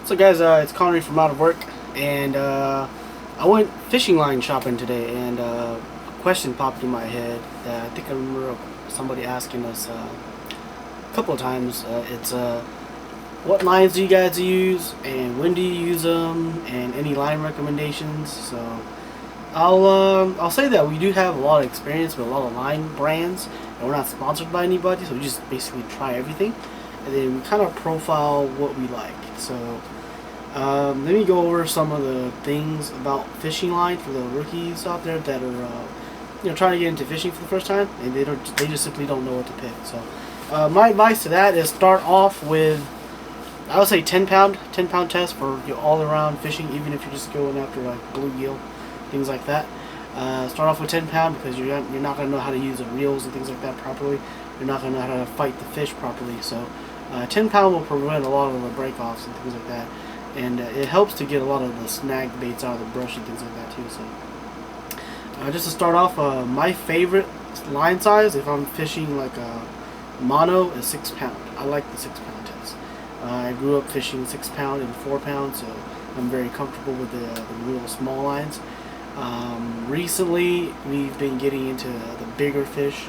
So guys, it's Connery from Out of Work, and I went fishing line shopping today, and a question popped in my head that I think I remember somebody asking us a couple of times. What lines do you guys use, and when do you use them, and any line recommendations? So I'll say that we do have a lot of experience with a lot of line brands, and we're not sponsored by anybody, so we just basically try everything, and then we kind of profile what we like. So let me go over some of the things about fishing line for the rookies out there that are trying to get into fishing for the first time, and they just simply don't know what to pick. So my advice to that is start off with, I would say 10 pound test for your all around fishing, even if you're just going after like bluegill, things like that. Start off with 10 pound because you're not going to know how to use the reels and things like that properly. You're not going to know how to fight the fish properly. So 10 pound will prevent a lot of the break-offs and things like that. And it helps to get a lot of the snag baits out of the brush and things like that too. So just to start off, my favorite line size if I'm fishing like a mono is 6 pound. I like the 6 pound test. I grew up fishing 6 pound and 4 pound, so I'm very comfortable with the real small lines. Recently, we've been getting into the bigger fish,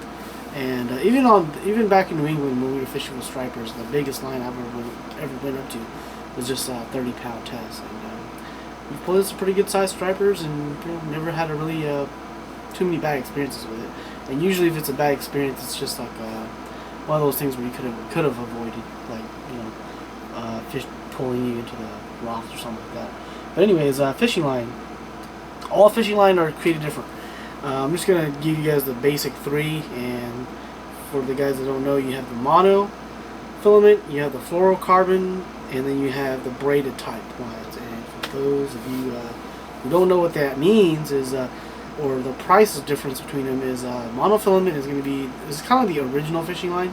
and even back in New England when we were fishing with stripers, the biggest line I've ever went up to was just a 30 pound test. And we've pulled in some pretty good sized stripers, and never had a really too many bad experiences with it. And usually, if it's a bad experience, it's just like one of those things where you could have avoided, like fish pulling you into the rocks or something like that. But anyways, fishing line. All fishing line are created different. I'm just gonna give you guys the basic three, and for the guys that don't know, you have the mono filament, you have the fluorocarbon, and then you have the braided type lines. And for those of you who don't know what that means, is or the price difference between them is monofilament is going to be kind of the original fishing line.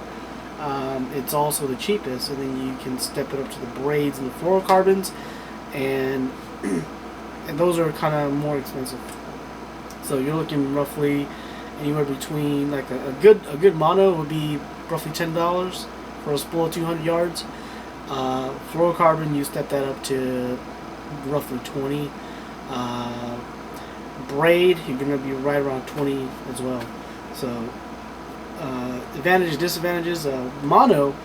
It's also the cheapest, and then you can step it up to the braids and the fluorocarbons, and and those are kind of more expensive. So you're looking roughly anywhere between, like a good mono would be roughly $10 for a spool of 200 yards. Fluorocarbon, you step that up to roughly 20. Braid, you're going to be right around 20 as well. So advantages, disadvantages. Mono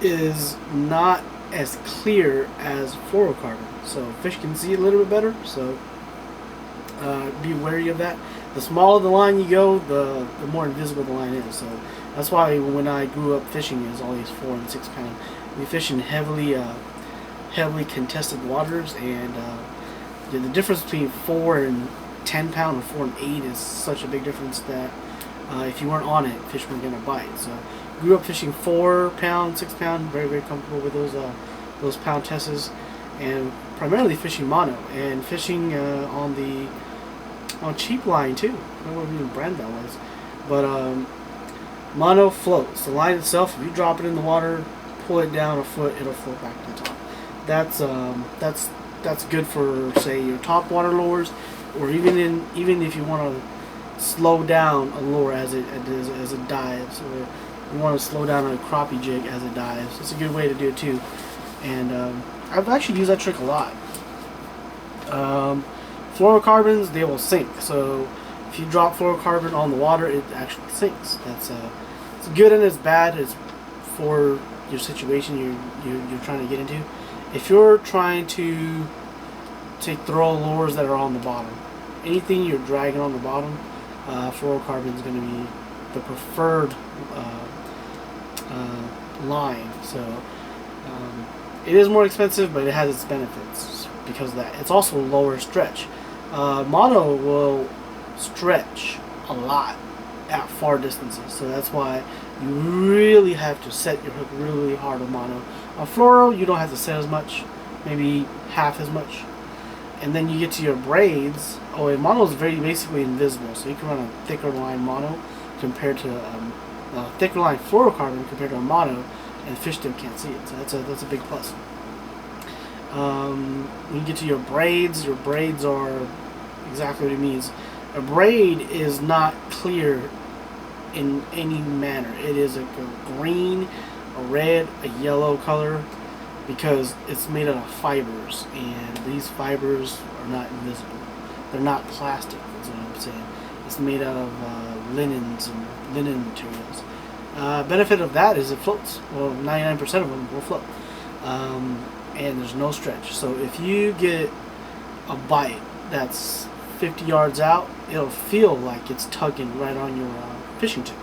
is not as clear as fluorocarbon, so fish can see it a little bit better. So be wary of that. The smaller the line you go, the more invisible the line is. So that's why when I grew up fishing, it was always 4 and 6 pound. We fish in heavily contested waters, and the difference between 4 and 10 pound or 4 and 8 is such a big difference that if you weren't on it, fish weren't gonna bite. So grew up fishing 4 pound, 6 pound, very comfortable with those pound tests, and primarily fishing mono and fishing on cheap line too. I don't know what even brand that was, but mono floats. The line itself, if you drop it in the water, pull it down a foot, it'll float back to the top. That's good for, say, your top water lures, or even if you want to slow down a lure as it dives, or you want to slow down a crappie jig as it dives. It's a good way to do it too, and I've actually used that trick a lot. Fluorocarbons, they will sink, so if you drop fluorocarbon on the water, it actually sinks. It's good and it's bad. It's for your situation you're trying to get into. If you're trying to throw lures that are on the bottom, anything you're dragging on the bottom, fluorocarbon is going to be the preferred line. So it is more expensive, but it has its benefits because of that. It's also lower stretch. Mono will stretch a lot at far distances, so that's why you really have to set your hook really hard on mono. On fluoro, you don't have to set as much, maybe half as much. And then you get to your braids. And mono is basically invisible, so you can run a thicker line mono compared to a thicker line fluorocarbon compared to a mono, and the fish still can't see it. So that's a big plus. When you get to your braids are exactly what it means. A braid is not clear in any manner. It is a green, a red, a yellow color, because it's made out of fibers, and these fibers are not invisible. They're not plastic, is what I'm saying. It's made out of linens and linen materials. Benefit of that is it floats. Well, 99% of them will float. And there's no stretch. So if you get a bite that's 50 yards out, it'll feel like it's tugging right on your fishing tip.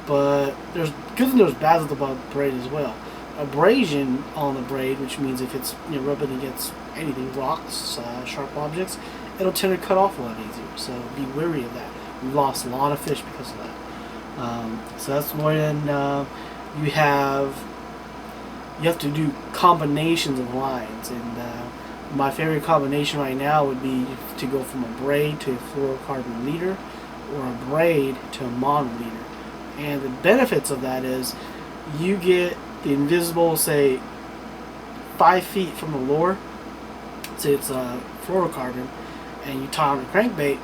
But there's good and there's bad about braid as well. Abrasion on the braid, which means if it's rubbing against anything, rocks, sharp objects, it'll tend to cut off a lot easier. So be wary of that. We've lost a lot of fish because of that. So that's when you have to do combinations of lines, and my favorite combination right now would be to go from a braid to a fluorocarbon leader, or a braid to a mono leader. And the benefits of that is you get the invisible, say 5 feet from the lure, say it's a fluorocarbon, and you tie on a crankbait,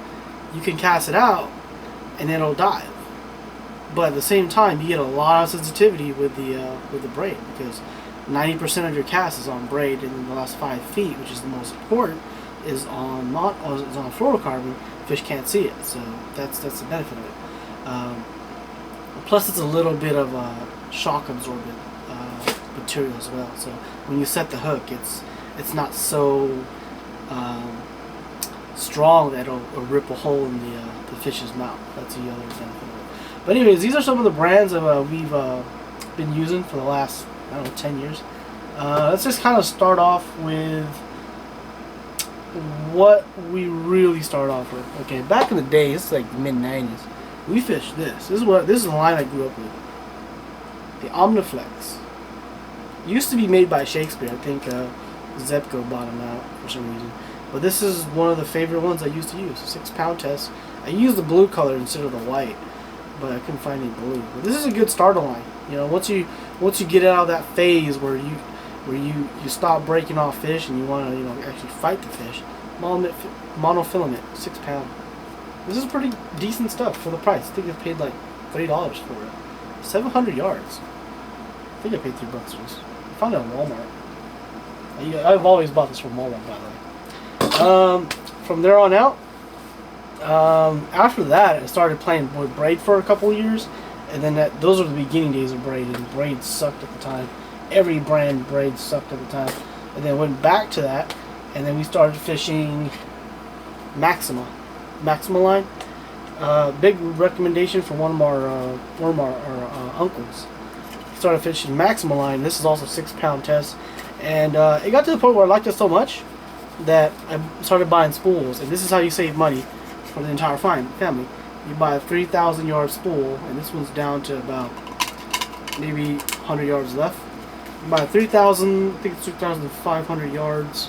you can cast it out and it'll dive. But at the same time, you get a lot of sensitivity with the braid, because 90% of your cast is on braid, and then the last 5 feet, which is the most important, is on fluorocarbon. Fish can't see it, so that's the benefit of it. Plus, it's a little bit of a shock absorbent material as well. So when you set the hook, it's not so strong that it'll rip a hole in the fish's mouth. That's the other benefit of it. But anyways, these are some of the brands that we've been using for the last, 10 years. Let's just kind of start off with what we really start off with. Okay, back in the day, it's like the mid-90s, we fished this. This is the line I grew up with. The Omniflex. Used to be made by Shakespeare. I think Zepco bought them out for some reason. But this is one of the favorite ones I used to use. 6-pound test. I used the blue color instead of the white, but I couldn't find any blue. But this is a good starter line. Once you get out of that phase where you stop breaking off fish and you want to actually fight the fish, monofilament, 6-pound. This is pretty decent stuff for the price. I think I paid like $30 for it. 700 yards. I think I paid $3 for this. I found it at Walmart. I've always bought this from Walmart, by the way. From there on out, after that, I started playing with braid for a couple of years, and then those were the beginning days of braid, and braid sucked at the time. Every brand braid sucked at the time, and then went back to that, and then we started fishing Maxima line. Big recommendation from one of our uncles. Started fishing Maxima line. This is also 6-pound test, and it got to the point where I liked it so much that I started buying spools. And this is how you save money for the entire family. You buy a 3,000 yard spool, and this one's down to about maybe 100 yards left. You buy 3,000, I think it's 2,500 yards.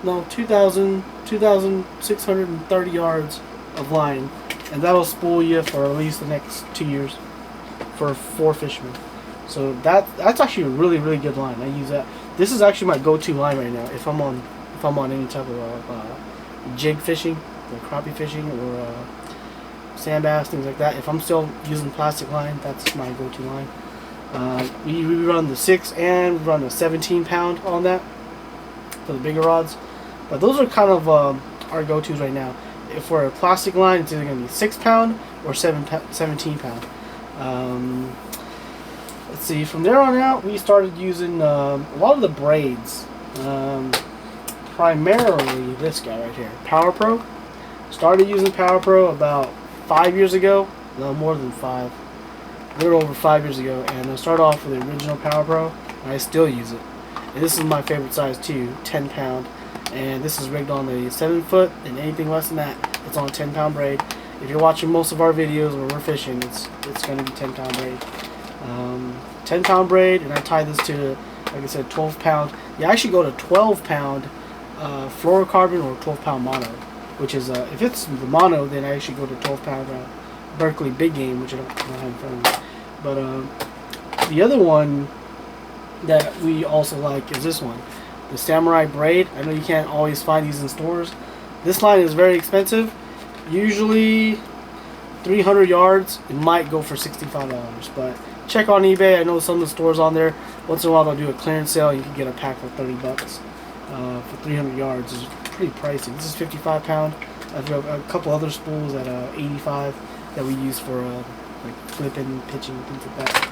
No, 2,630 yards of line, and that'll spool you for at least the next 2 years for 4 fishermen. So that's actually a really, really good line. I use that. This is actually my go-to line right now if I'm on any type of jig fishing, like crappie fishing, or sand bass, things like that. If I'm still using plastic line, that's my go-to line. We run the 6 and we run the 17-pound on that for the bigger rods. But those are kind of our go-tos right now. If we're a plastic line, it's either going to be 6-pound or 17-pound. Let's see, from there on out, we started using a lot of the braids. Primarily this guy right here, Power Pro. Started using Power Pro about 5 years ago. No, more than 5. A little over 5 years ago. And I started off with the original Power Pro, and I still use it. And this is my favorite size too, 10-pound. And this is rigged on the 7-foot, and anything less than that, it's on a 10-pound braid. If you're watching most of our videos where we're fishing, it's going to be 10-pound braid. 10-pound braid, and I tie this to, like I said, 12-pound. You actually go to 12-pound fluorocarbon or 12-pound mono, which is, if it's the mono, then I actually go to 12-pound Berkeley Big Game, which I don't have in front of me. But the other one that we also like is this one, the Samurai braid. I know you can't always find these in stores. This line is very expensive. Usually 300 yards, it might go for $65. But check on eBay. I know some of the stores on there, once in a while they'll do a clearance sale. You can get a pack for $30 for 300 yards. It's pretty pricey. This is 55 pound. I've got a couple other spools at 85 that we use for like flipping, pitching, things like that.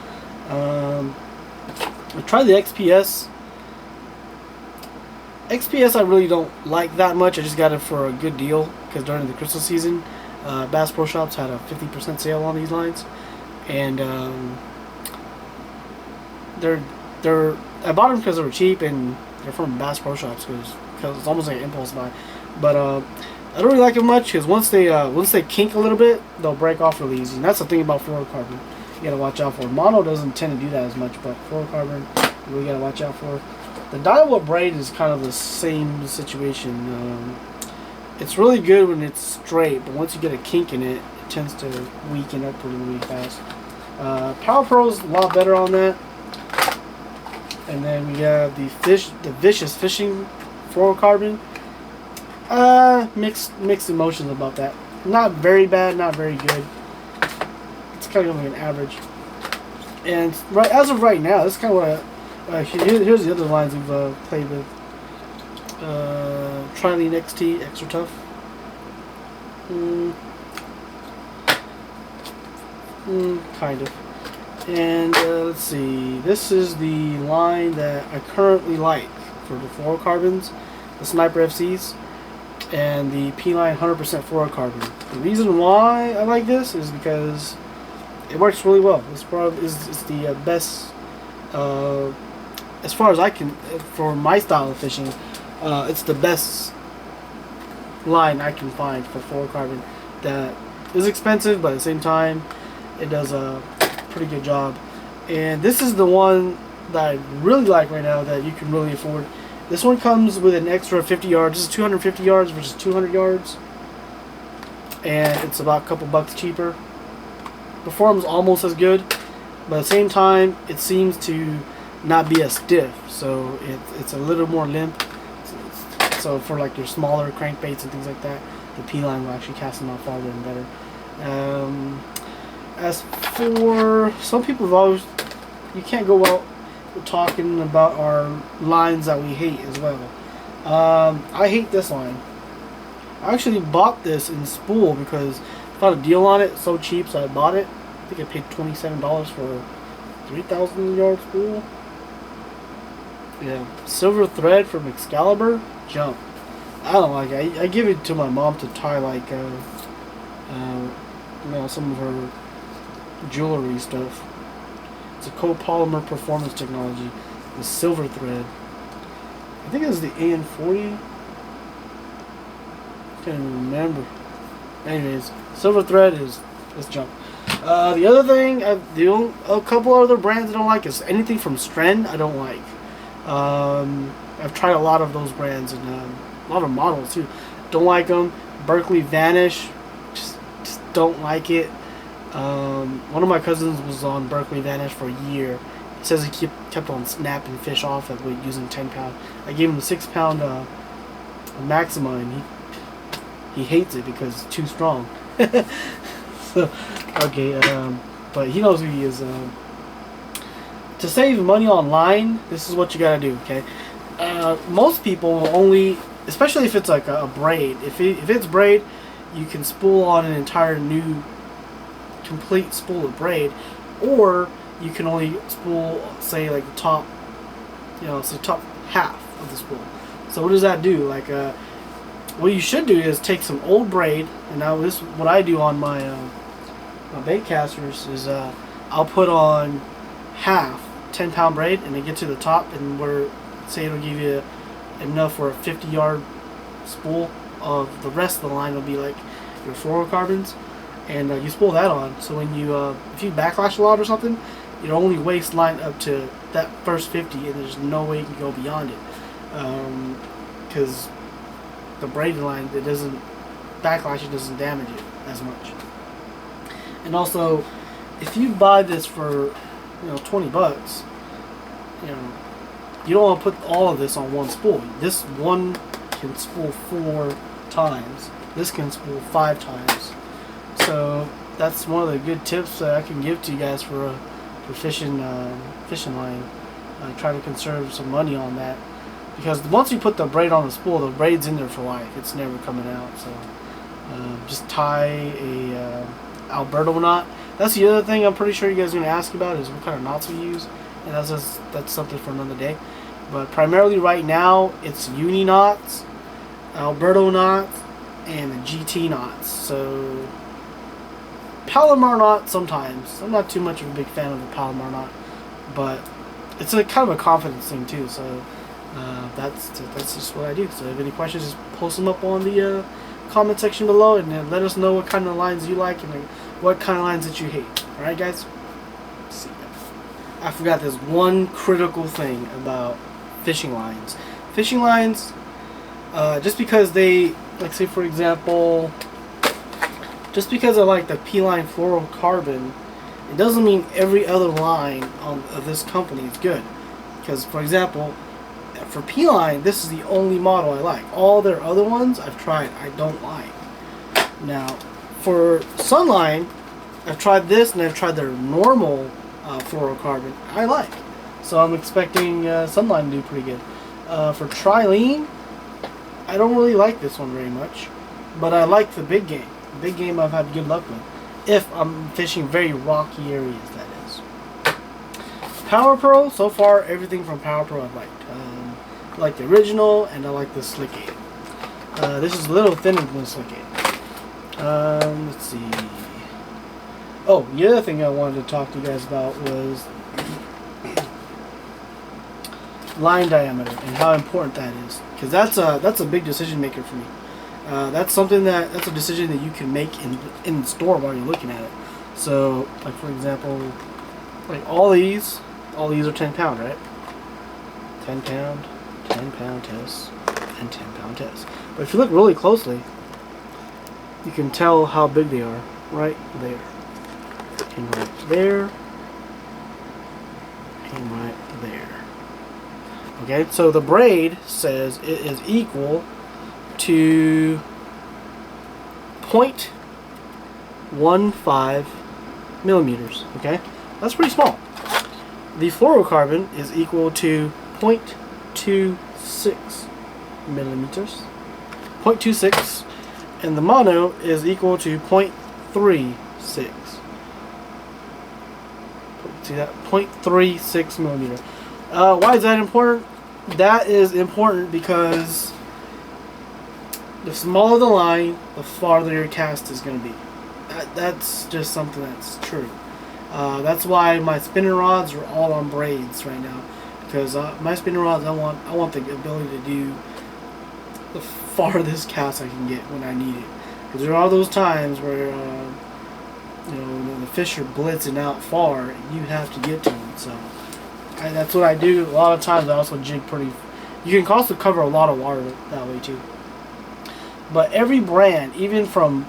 I tried the XPS. XPS I really don't like that much. I just got it for a good deal because during the Christmas season, Bass Pro Shops had a 50% sale on these lines, and I bought them because they were cheap and they're from Bass Pro Shops because it's almost like an impulse buy. But I don't really like it much because once they kink a little bit, they'll break off really easy. And that's the thing about fluorocarbon. You gotta watch out for. Mono doesn't tend to do that as much, but fluorocarbon you really gotta watch out for. The dial-up braid is kind of the same situation. It's really good when it's straight, but once you get a kink in it, it tends to weaken up really fast. Power Pro's a lot better on that. And then we have the Vicious Fishing fluorocarbon. Mixed emotions about that. Not very bad, not very good. It's kind of like an average. And as of right now, this is kind of what. Here's the other lines we've played with. Trilene XT Extra Tough. Kind of. And let's see. This is the line that I currently like for the fluorocarbons, the Sniper FCs, and the P-Line 100% fluorocarbon. The reason why I like this is because it works really well. This probably is the best. As far as I can, for my style of fishing, it's the best line I can find for fluorocarbon that is expensive, but at the same time, it does a pretty good job. And this is the one that I really like right now that you can really afford. This one comes with an extra 50 yards. This is 250 yards versus 200 yards, and it's about a couple bucks cheaper. Performs almost as good, but at the same time, it seems to not be as stiff, so it's a little more limp. So for like your smaller crankbaits and things like that, the P-Line will actually cast them out farther and better. As for some people have always, you can't go out talking about our lines that we hate as well. I hate this line. I actually bought this in spool because I found a deal on it, so cheap, so I bought it. I think I paid $27 for a 3,000 yard spool. Yeah, silver thread from Excalibur, jump. I don't like it. I give it to my mom to tie like, some of her jewelry stuff. It's a copolymer performance technology. The silver thread. I think it was the AN40. Can't even remember. Anyways, silver thread is junk. The other thing, a couple other brands I don't like is anything from Stren. I don't like. I've tried a lot of those brands and a lot of models too. Don't like them. Berkeley Vanish, just don't like it. One of my cousins was on Berkeley Vanish for a year. He says he kept on snapping fish off at using 10 pound. I gave him a 6 pound Maxima, and he hates it because it's too strong. So, okay, but he knows who he is. To save money online, this is what you gotta do, okay? Most people will only, especially if it's like a braid, if it's braid, you can spool on an entire new complete spool of braid, or you can only spool, say, like the top, so top half of the spool. So what does that do? Like, what you should do is take some old braid, and now this, what I do on my bait casters is I'll put on half 10 pound braid, and then get to the top, and say it'll give you enough for a 50 yard spool. Of the rest of the line will be like your fluorocarbons, and you spool that on. So when you if you backlash a lot or something, you only waste line up to that first 50, and there's no way you can go beyond it, because the braided line, it doesn't backlash, it doesn't damage it as much. And also, if you buy this for $20, you don't want to put all of this on one spool. This one can spool 4 times. This can spool 5 times. So that's one of the good tips that I can give to you guys for fishing line. Try to conserve some money on that, because once you put the braid on the spool, the braid's in there for life. It's never coming out. So just tie a Alberto knot. That's the other thing I'm pretty sure you guys are going to ask about, is what kind of knots we use, and that's something for another day. But primarily right now, it's uni knots, Alberto knots, and the GT knots. So Palomar knot sometimes. I'm not too much of a big fan of the Palomar knot, but it's a kind of a confidence thing too. So that's just what I do. So if you have any questions, just post them up on the comment section below, and then let us know what kind of lines you like and what kind of lines that you hate. Alright guys? See ya. I forgot this one critical thing about fishing lines. Fishing lines, just because they, like say for example, just because I like the P-line fluorocarbon, it doesn't mean every other line of this company is good. Because for example, for P-line, this is the only model I like. All their other ones I've tried, I don't like. Now, for Sunline, I've tried this and I've tried their normal fluorocarbon. I like. So I'm expecting Sunline to do pretty good. For Trilene, I don't really like this one very much, but I like the big game. The big game I've had good luck with, if I'm fishing very rocky areas, that is. Power Pro, so far everything from Power Pro I've liked. I like the original, and I like the Slick 8. This is a little thinner than the Slick 8. Let's see. Oh, the other thing I wanted to talk to you guys about was line diameter and how important that is, because that's a big decision maker for me. That's a decision that you can make in the store while you're looking at it. So, like for example, like all these are 10 pound, right? 10 pound, 10 pound tests, and 10 pound tests. But if you look really closely, you can tell how big they are right there, and right there, and right there. Okay, so the braid says it is equal to 0.15 millimeters. Okay, that's pretty small. The fluorocarbon is equal to 0.26 millimeters, 0.26, and the mono is equal to 0.36. See that? 0.36 millimeter. Why is that important? That is important because the smaller the line, the farther your cast is going to be. That's just something that's true. That's why my spinning rods are all on braids right now, because my spinning rods, I want the ability to do the farthest cast I can get when I need it. Because there are those times where the fish are blitzing out far, and you have to get to them. So that's what I do. A lot of times I also jig pretty. You can also cover a lot of water that way too. But every brand, even from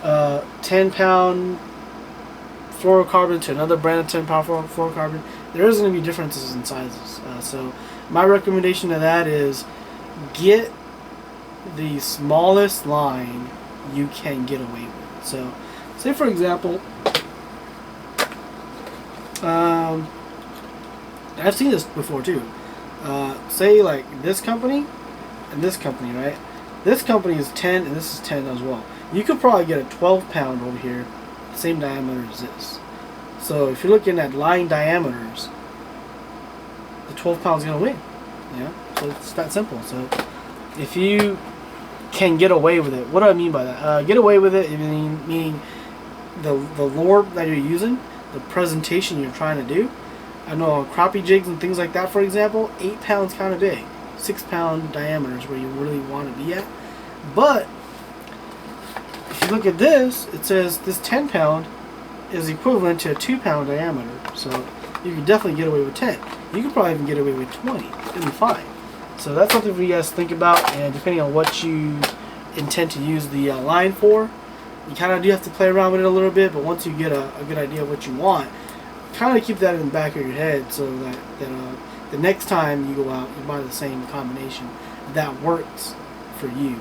10 pound fluorocarbon to another brand of 10 pound fluorocarbon, there is going to be differences in sizes. So my recommendation to that is get the smallest line you can get away with. So say for example, I've seen this before too. Say like this company and this company, right? This company is 10 and this is 10 as well. You could probably get a 12 pound over here, same diameter as this. So if you're looking at line diameters, the 12 pound is going to win. Yeah, so it's that simple. So if you can get away with it, what do I mean by that? Get away with it, meaning the lure that you're using, the presentation you're trying to do. I know crappie jigs and things like that, for example, 8 pounds kind of big. 6 pound diameters where you really want to be at. But if you look at this, it says this 10 pound is equivalent to a 2 pound diameter. So you can definitely get away with 10. You can probably even get away with 20. It'll be fine. So that's something for you guys to think about, and depending on what you intend to use the line for, you kind of do have to play around with it a little bit, but once you get a good idea of what you want, kind of keep that in the back of your head so that the next time you go out, you buy the same combination that works for you.